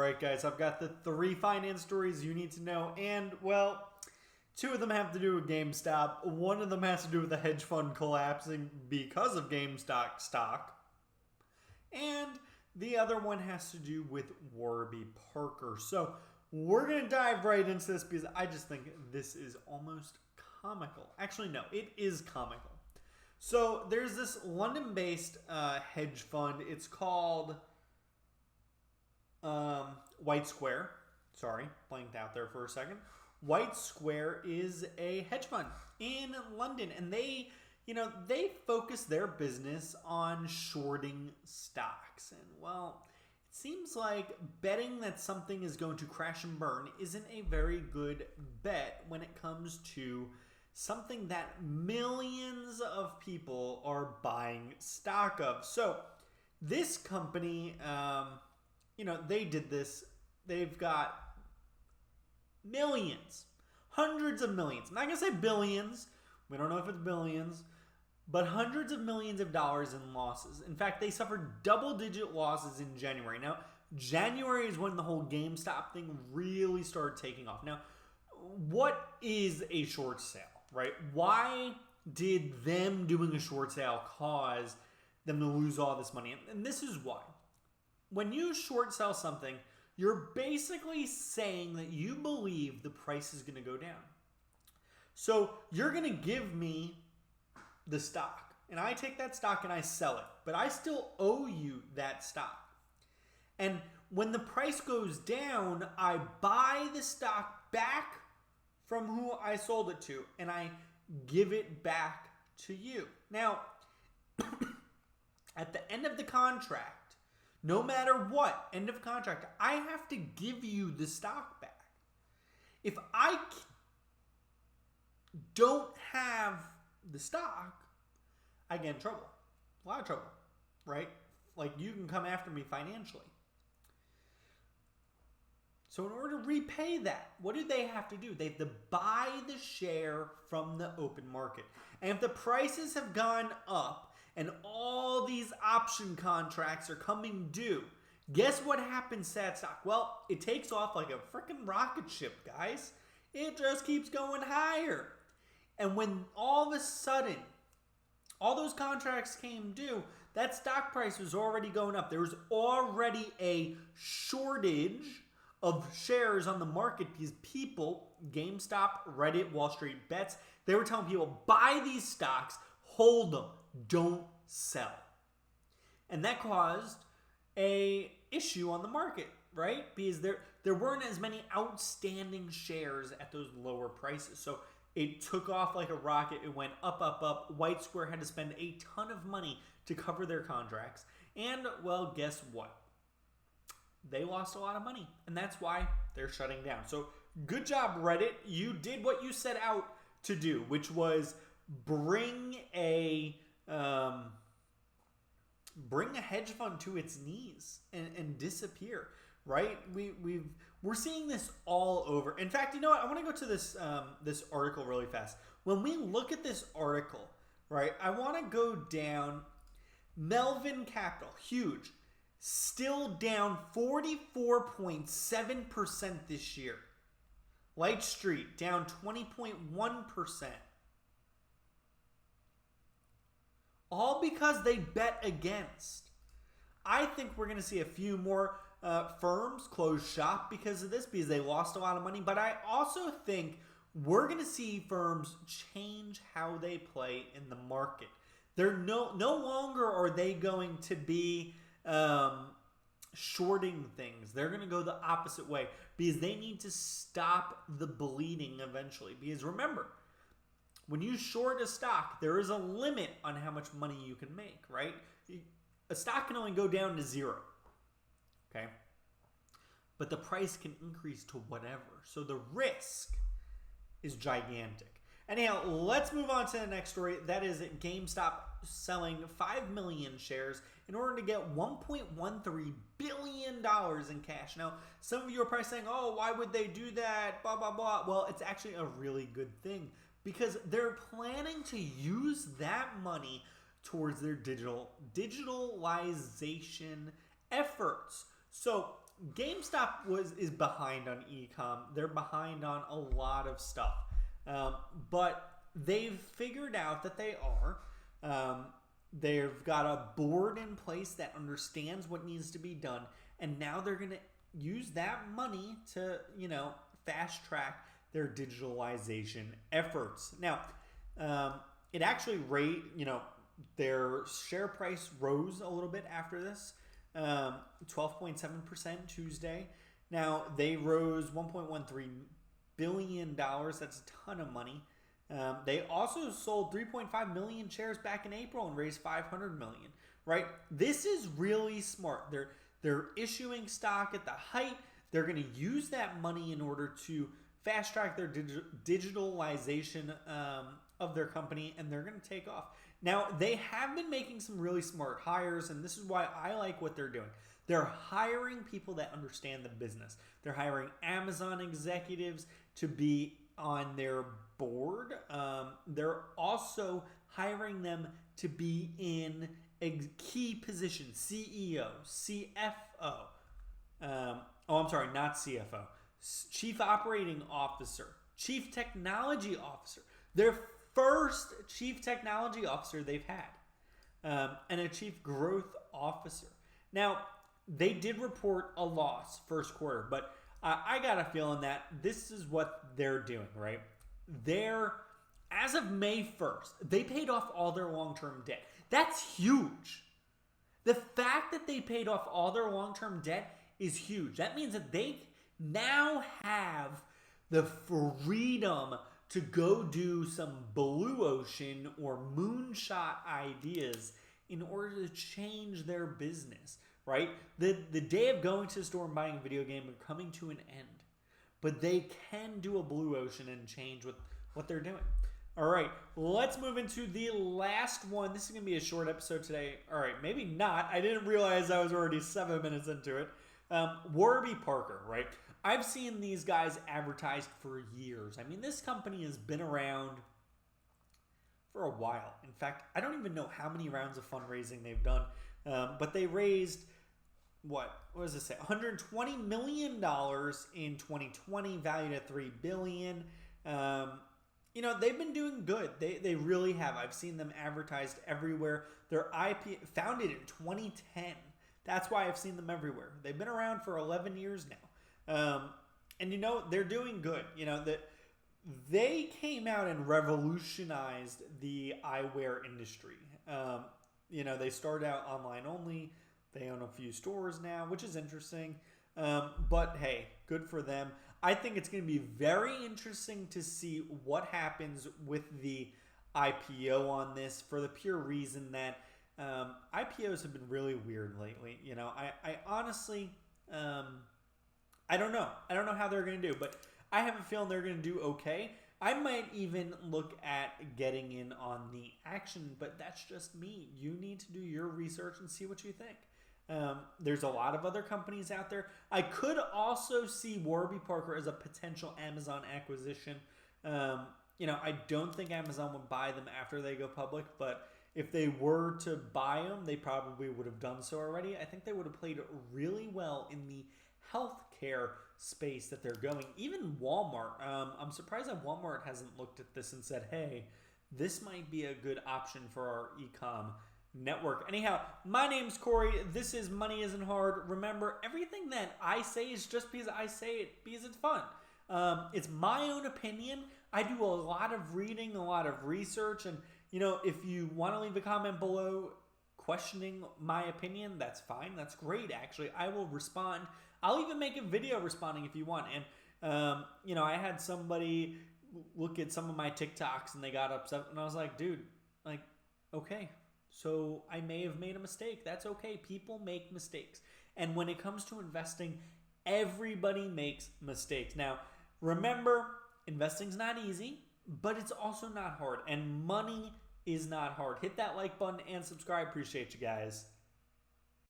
right, guys. I've got the 3 finance stories you need to know, and, well, 2 of them have to do with GameStop. 1 of them has to do with the hedge fund collapsing because of GameStop stock. And the other one has to do with Warby Parker. So we're going to dive right into this because I just think this is almost comical. Actually, no, it is comical. So there's this London-based hedge fund. It's called White Square. Sorry, blanked out there for a second. White Square is a hedge fund in London, and they focus their business on shorting stocks. And well, it seems like betting that something is going to crash and burn isn't a very good bet when it comes to something that millions of people are buying stock of. So this company, they did this. They've got millions, hundreds of millions. I'm not going to say billions. We don't know if it's billions, but hundreds of millions of dollars in losses. In fact, they suffered double-digit losses in January. Now, January is when the whole GameStop thing really started taking off. Now, what is a short sale, right? Why did them doing a short sale cause them to lose all this money? And this is why. When you short sell something, you're basically saying that you believe the price is going to go down. So you're going to give me the stock, and I take that stock and I sell it, but I still owe you that stock. And when the price goes down, I buy the stock back from who I sold it to, and I give it back to you. Now, at the end of the contract, no matter what, end of contract, I have to give you the stock back. If I don't have the stock, I get in trouble. A lot of trouble, right? Like, you can come after me financially. So in order to repay that, what do they have to do? They have to buy the share from the open market. And if the prices have gone up and all these option contracts are coming due, guess what happens to that stock? Well, it takes off like a freaking rocket ship, guys. It just keeps going higher. And when all of a sudden, all those contracts came due, that stock price was already going up. There was already a shortage of shares on the market because people, GameStop, Reddit, Wall Street Bets, they were telling people, buy these stocks, hold them, don't sell. And that caused a issue on the market, right? Because there weren't as many outstanding shares at those lower prices. So it took off like a rocket. It went up, up, up. White Square had to spend a ton of money to cover their contracts. And, well, guess what? They lost a lot of money. And that's why they're shutting down. So good job, Reddit. You did what you set out to do, which was bring a hedge fund to its knees and disappear, right? We're seeing this all over. In fact, you know what? I want to go to this article really fast. When we look at this article, right, I want to go down. Melvin Capital, huge, still down 44.7% this year. Light Street down 20.1%. All because they bet against. I think we're going to see a few more firms close shop because of this, because they lost a lot of money. But I also think we're going to see firms change how they play in the market. They're no longer are they going to be shorting things. They're going to go the opposite way because they need to stop the bleeding eventually. Because remember, when you short a stock, there is a limit on how much money you can make, right? A stock can only go down to 0, okay? But the price can increase to whatever. So the risk is gigantic. Anyhow, let's move on to the next story. That is GameStop selling 5 million shares in order to get $1.13 billion in cash. Now, some of you are probably saying, oh, why would they do that? Blah, blah, blah. Well, it's actually a really good thing because they're planning to use that money towards their digitalization efforts. So GameStop is behind on e-com. They're behind on a lot of stuff. But they've figured out that they are. They've got a board in place that understands what needs to be done. And now they're going to use that money to, fast track their digitalization efforts. Now, it actually their share price rose a little bit after this, 12.7% Tuesday. Now, they rose $1.13 billion. That's a ton of money. They also sold 3.5 million shares back in April and raised $500 million, right? This is really smart. They're issuing stock at the height. They're going to use that money in order to fast track their digitalization of their company, and they're going to take off. Now, they have been making some really smart hires, and this is why I like what they're doing. They're hiring people that understand the business. They're hiring Amazon executives to be on their board. They're also hiring them to be in a key position, CEO, CFO. I'm sorry, not CFO. Chief Operating Officer, Chief Technology Officer. Their first Chief Technology Officer they've had, and a Chief Growth Officer. Now, they did report a loss first quarter, but I got a feeling that this is what they're doing, right? As of May 1st, they paid off all their long-term debt. That's huge. The fact that they paid off all their long-term debt is huge. That means that they now have the freedom to go do some blue ocean or moonshot ideas in order to change their business, right? The day of going to the store and buying a video game are coming to an end. But they can do a blue ocean and change with what they're doing. All right, let's move into the last one. This is going to be a short episode today. All right, maybe not. I didn't realize I was already 7 minutes into it. Warby Parker, right? I've seen these guys advertised for years. I mean, this company has been around for a while. In fact, I don't even know how many rounds of fundraising they've done, but they raised, what does it say? $120 million in 2020, valued at $3 billion. They've been doing good. They really have. I've seen them advertised everywhere. Their IP founded in 2010. That's why I've seen them everywhere. They've been around for 11 years now. They're doing good. That they came out and revolutionized the eyewear industry. They started out online only. They own a few stores now, which is interesting. But hey, good for them. I think it's going to be very interesting to see what happens with the IPO on this, for the pure reason that IPOs have been really weird lately. I honestly, I don't know. I don't know how they're going to do, but I have a feeling they're going to do okay. I might even look at getting in on the action, but that's just me. You need to do your research and see what you think. There's a lot of other companies out there. I could also see Warby Parker as a potential Amazon acquisition. I don't think Amazon would buy them after they go public, but if they were to buy them, they probably would have done so already. I think they would have played really well in the healthcare space that they're going. Even Walmart. I'm surprised that Walmart hasn't looked at this and said, hey, this might be a good option for our e-com network. Anyhow, my name's Corey. This is Money Isn't Hard. Remember, everything that I say is just because I say it, because it's fun. It's my own opinion. I do a lot of reading, a lot of research, and if you want to leave a comment below questioning my opinion, that's fine. That's great, actually. I will respond. I'll even make a video responding if you want. And I had somebody look at some of my TikToks and they got upset, and I was like, dude, okay. So I may have made a mistake. That's okay. People make mistakes. And when it comes to investing, everybody makes mistakes. Now, remember, investing's not easy, but it's also not hard. And money is not hard. Hit that like button and subscribe. Appreciate you guys.